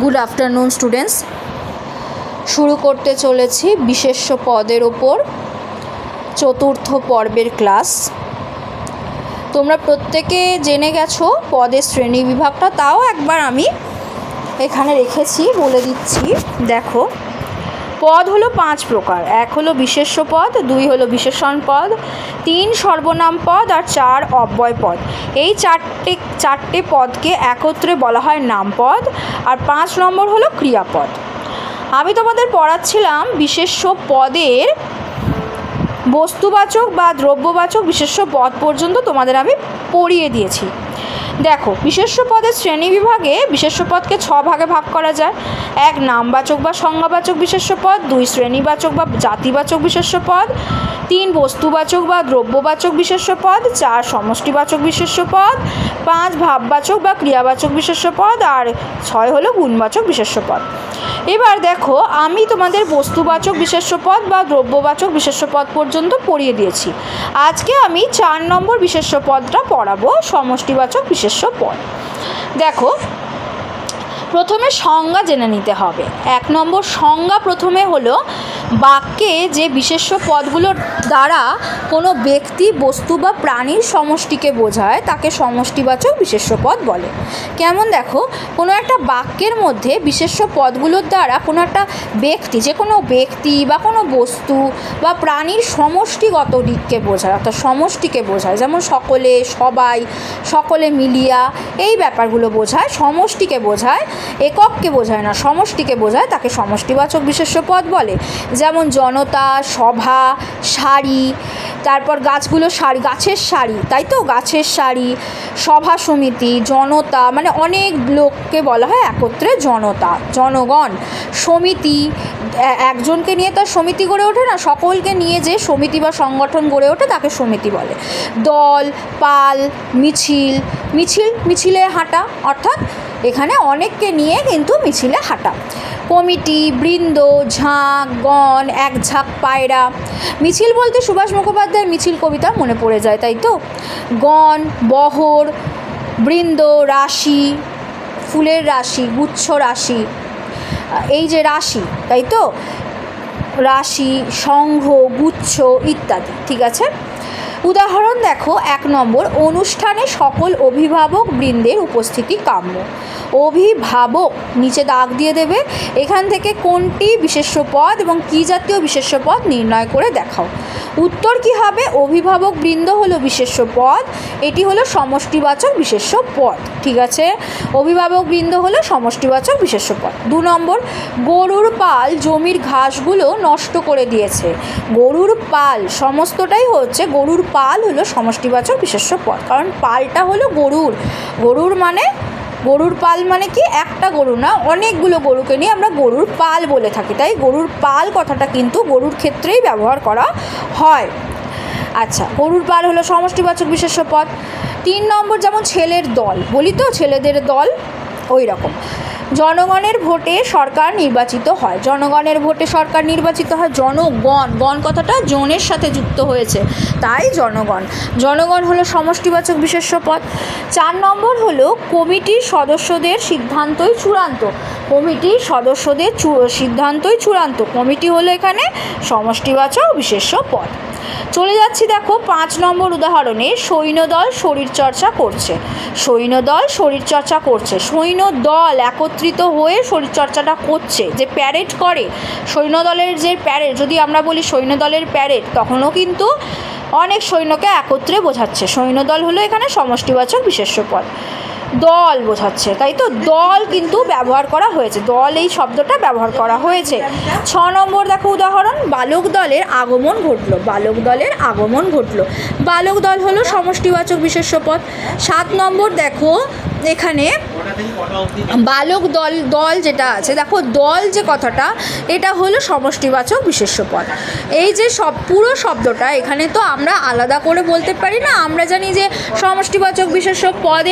Good afternoon students. শুরু করতে চলেছি বিশেষ্য পদের ওপর চতুর্থ পর্বের ক্লাস। তোমরা প্রত্যেকে জেনে গেছো পদের শ্রেণী বিভাগটা, তাও একবার আমি এখানে রেখেছি, বলে দিচ্ছি। দেখো, পদ হলো 5 প্রকার। 1 হলো বিশেষ্য পদ, 2 হলো বিশেষণ পদ, 3 সর্বনাম পদ আর 4 অব্যয় পদ। এই চারটে পদকে একত্রে বলা হয় নামপদ, আর 5 নম্বর হলো ক্রিয়াপদ। আমি তোমাদের পড়াচ্ছিলাম বিশেষ্য পদের বস্তুবাচক বা দ্রব্যবাচক বিশেষ্য পদ পর্যন্ত তোমাদের আমি পড়িয়ে দিয়েছি। দেখো, বিশেষ্য পদের শ্রেণী বিভাগে বিশেষ্য পদকে 6 ভাগে ভাগ করা যায়। 1 নামবাচক বা সংজ্ঞাবাচক বিশেষ্য পদ, 2 শ্রেণীবাচক বা জাতিবাচক বিশেষ্য পদ, 3 বস্তুবাচক বা দ্রব্যবাচক বিশেষ্য পদ, 4 সমষ্টিবাচক বিশেষ্য পদ, 5 ভাববাচক বা ক্রিয়াবাচক বিশেষ্য পদ, আর 6 হলো গুণবাচক বিশেষ্য পদ। এবার দেখো, আমি তোমাদের বস্তুবাচক বিশেষ্য পদ বা দ্রব্যবাচক বিশেষ্য পদ পর্যন্ত পড়িয়ে দিয়েছি। আজকে আমি 4 নম্বর বিশেষ্য পদটা পড়াবো, সমষ্টিবাচক বিশেষ্য পদ। দেখো, প্রথমে সংজ্ঞা জেনে নিতে হবে। 1 নম্বর সংজ্ঞা প্রথমে হলো বাক্যে যে বিশেষ্য পদগুলোর দ্বারা কোনো ব্যক্তি, বস্তু বা প্রাণীর সমষ্টিকে বোঝায় তাকে সমষ্টিবাচক বিশেষ্য পদ বলে। কেমন দেখো, কোনো একটা বাক্যের মধ্যে বিশেষ্য পদগুলোর দ্বারা কোনো একটা ব্যক্তি, যে কোনো ব্যক্তি বা কোনো বস্তু বা প্রাণীর সমষ্টিগত দিককে বোঝায়, অর্থাৎ সমষ্টিকে বোঝায়। যেমন সকলে, সবাই, সকলে মিলিয়া, এই ব্যাপারগুলো বোঝায়, সমষ্টিকে বোঝায়, একককে বোঝায় না, সমষ্টিকে বোঝায়, তাকে সমষ্টিবাচক বিশেষ্য পদ বলে। যেমন জনতা, সভা, সারি, তারপর গাছগুলো সারি, গাছের সারি, তাই তো, গাছের সারি, সভা সমিতি, জনতা মানে অনেক লোককে বলা হয় একত্রে জনতা, জনগণ। সমিতি, একজনকে নিয়ে তার সমিতি গড়ে ওঠে না, সকলকে নিয়ে যে সমিতি বা সংগঠন গড়ে ওঠে তাকে সমিতি বলে। দল, পাল, মিছিল, মিছিলে হাঁটা, অর্থাৎ এখানে অনেককে নিয়ে কিন্তু মিছিলে হাঁটা। কমিটি, বৃন্দ, ঝাঁক, গণ, এক ঝাঁক পায়রা। মিছিল বলতে সুভাষ মুখোপাধ্যায়ের মিছিল কবিতা মনে পড়ে যায়, তাই তো। গণ, বহর, বৃন্দ, রাশি, ফুলের রাশি, গুচ্ছ রাশি, এই যে রাশি, তাই তো, রাশি, সংঘ, গুচ্ছ ইত্যাদি। ঠিক আছে, উদাহরণ দেখো। 1 নম্বর, অনুষ্ঠানে সকল অভিভাবক বৃন্দের উপস্থিতি কাম্য। অভিভাবক, নিচে দাগ দিয়ে দেবে, এখান থেকে কোনটি বিশেষ্য পদ এবং কী জাতীয় বিশেষ্য পদ নির্ণয় করে দেখাও। উত্তর কি হবে? অভিভাবক বৃন্দ হলো বিশেষ্য পদ, এটি হলো সমষ্টিবাচক বিশেষ্য পদ। ঠিক আছে, অভিভাবক বৃন্দ হলো সমষ্টিবাচক বিশেষ্য পদ। 2 নম্বর, গরুর পাল জমির ঘাসগুলো নষ্ট করে দিয়েছে। গরুর পাল, সমস্তটাই হচ্ছে গরুর পাল হলো সমষ্টিবাচক বিশেষ্য পদ, কারণ পালটা হলো গরুর মানে, গরুর পাল মানে কি, একটা গরু না, অনেকগুলো গরুকে নিয়ে আমরা গরুর পাল বলে থাকি, তাই গরুর পাল কথাটা কিন্তু গরুর ক্ষেত্রেই ব্যবহার করা হয়। আচ্ছা, গরুর পাল হলো সমষ্টিবাচক বিশেষ্য পদ। 3 নম্বর, যেমন ছেলের দল, বলি তো ছেলেদের দল, ওই রকম। জনগণের ভোটে সরকার নির্বাচিত হয়। জনগণের ভোটে সরকার নির্বাচিত হয়। জনগণ, গণ কথাটা জনের সাথে যুক্ত হয়েছে, তাই জনগণ। জনগণ হলো সমষ্টিবাচক বিশেষ্য পদ। 4 নম্বর হলো কমিটির সদস্যদের সিদ্ধান্তই চূড়ান্ত। কমিটির সদস্যদের সিদ্ধান্তই চূড়ান্ত, কমিটি হলো এখানে সমষ্টিবাচক বিশেষ্য পদ। চলে যাচ্ছি, দেখো 5 নম্বর উদাহরণে, সৈন্যদল শরীরচর্চা করছে। সৈন্যদল শরীরচর্চা করছে, সৈন্যদল একত্রিত হয়ে শরীরচর্চাটা করছে, যে প্যারেড করে, সৈন্যদলের যে প্যারেড, যদি আমরা বলি সৈন্যদলের প্যারেড, তখনও কিন্তু অনেক সৈন্যকে একত্রে বোঝাচ্ছে। সৈন্যদল হলো এখানে সমষ্টিবাচক বিশেষ্য পদ। দল বোঝাচ্ছে, তাই তো, দল কিন্তু ব্যবহার করা হয়েছে, দল এই শব্দটা ব্যবহার করা হয়েছে। 6 নম্বর দেখো উদাহরণ, বালক দলের আগমন ঘটলো। বালক দলের আগমন ঘটলো, বালক দল হলো সমষ্টিবাচক বিশেষ্য পদ। 7 নম্বর দেখো, এখানে বালক দল যেটা আছে, দেখো দল যে কথাটা, এটা হলো সমষ্টিবাচক বিশেষ্য পদ। এই যে পুরো শব্দটা এখানে তো আমরা আলাদা করে বলতে পারি না, আমরা জানি যে সমষ্টিবাচক বিশেষ্য পদ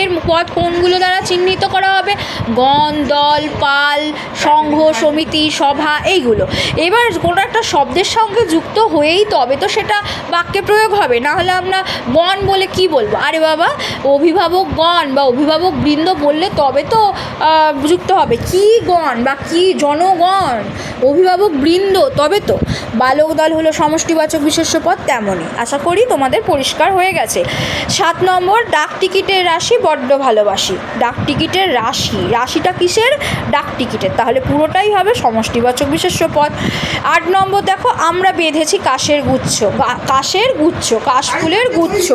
কোনগুলো দ্বারা চিহ্নিত করা হবে, গণ, দল, পাল, সংঘ, সমিতি, সভা, এইগুলো। এবার কোনো একটা শব্দের সঙ্গে যুক্ত হয়েই তবে তো সেটা বাক্যে প্রয়োগ হবে, না হলে আমরা গণ বলে কি বলবো, আরে বাবা অভিভাবকগণ বা অভিভাবক বৃন্দ বললে তবে তো যুক্ত হবে। কি গণ বা কি জনগণ, অভিভাবক বৃন্দ, তবে তো। বালক দল হলো সমষ্টিবাচক বিশেষ্য পদ, তেমনই। আশা করি তোমাদের পরিষ্কার হয়ে গেছে। 7 নম্বর, ডাক টিকিটের রাশি বড্ড ভালোবাসি। ডাক টিকিটের রাশি, রাশিটা কিসের? ডাক টিকিটের, তাহলে পুরোটাই হবে সমষ্টিবাচক বিশেষ্য পদ। 8 নম্বর দেখো, আমরা বেঁধেছি কাশের গুচ্ছ। কাশের গুচ্ছ, কাশফুলের গুচ্ছ,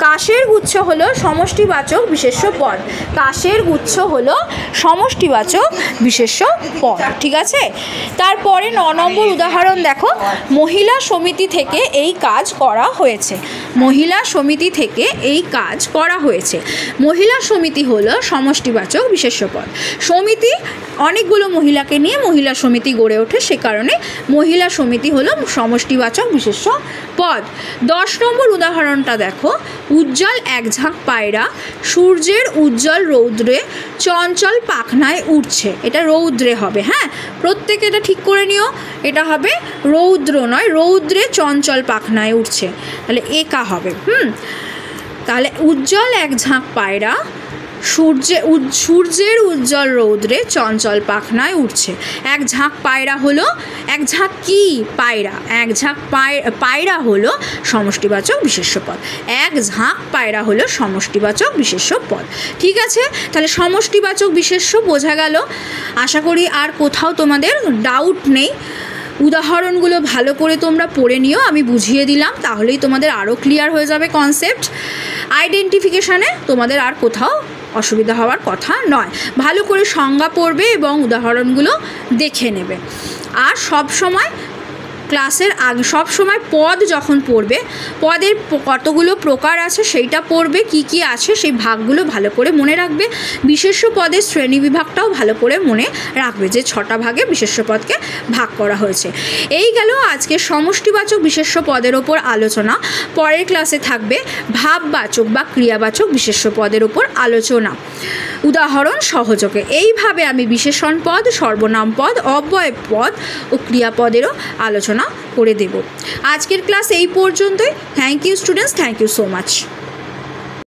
কাশের গুচ্ছ হলো সমষ্টিবাচক বিশেষ্য পদ। কাশের গুচ্ছ হলো সমষ্টিবাচক বিশেষ্য পদ, ঠিক আছে। তারপরে 9 নম্বর উদাহরণ দেখো, মহিলা সমিতি থেকে এই কাজ করা হয়েছে। মহিলা সমিতি থেকে এই কাজ করা হয়েছে। মহিলা সমিতি হলো সমষ্টিবাচক বিশেষ্য পদ। সমিতি, অনেকগুলো মহিলাকে নিয়ে মহিলা সমিতি গড়ে ওঠে, সে কারণে মহিলা সমিতি হলো সমষ্টিবাচক বিশেষ্য পদ। 10 নম্বর উদাহরণটা দেখো, উজ্জ্বল এক ঝাঁক পায়রা সূর্যের উজ্জ্বল রৌদ্রে চঞ্চল পাখনায় উঠছে। এটা রৌদ্রে হবে, হ্যাঁ, প্রত্যেকে এটা ঠিক করে নিও। এটা হবে রৌদ্র নয়, রৌদ্রে চঞ্চল পাখনায় উঠছে, তাহলে একা হবে। তাহলে উজ্জ্বল এক ঝাঁক পায়রা সূর্যের উজ্জ্বল রৌদ্রে চঞ্চল পাখনায় উঠছে। এক ঝাঁক পায়রা হলো, এক ঝাঁক কি? পায়রা। এক ঝাঁক পায়রা হলো সমষ্টিবাচক বিশেষ্য পদ। এক ঝাঁক পায়রা হলো সমষ্টিবাচক বিশেষ্য পদ, ঠিক আছে। তাহলে সমষ্টিবাচক বিশেষ্য বোঝা গেল। আশা করি আর কোথাও তোমাদের ডাউট নেই। উদাহরণগুলো ভালো করে তোমরা পড়ে নিও, আমি বুঝিয়ে দিলাম, তাহলেই তোমাদের আরও ক্লিয়ার হয়ে যাবে কনসেপ্ট। আইডেন্টিফিকেশানে তোমাদের আর কোথাও অসুবিধা হওয়ার কথা নয়। ভালো করে সংজ্ঞা পড়বে এবং উদাহরণগুলো দেখে নেবে। আর সব সময় ক্লাসের আগে সব সময় পদ যখন পড়বে, পদের কতগুলো প্রকার আছে সেইটা পড়বে, কি কি আছে সেই ভাগগুলো ভালো করে মনে রাখবে। বিশেষ্য পদের শ্রেণী বিভাগটাও ভালো করে মনে রাখবে, যে 6টা ভাগে বিশেষ্য পদকে ভাগ করা হয়েছে। এই গেল আজকে সমষ্টিবাচক বিশেষ্য পদের ওপর আলোচনা। পরের ক্লাসে থাকবে ভাববাচক বা ক্রিয়াবাচক বিশেষ্য পদের ওপর আলোচনা, উদাহরণ সহযোগে। এইভাবে আমি বিশেষণ পদ, সর্বনাম পদ, অব্যয় পদ ও ক্রিয়াপদেরও আলোচনা করে দেব। আজকের ক্লাস এই পর্যন্তই। Thank you students, thank you so much.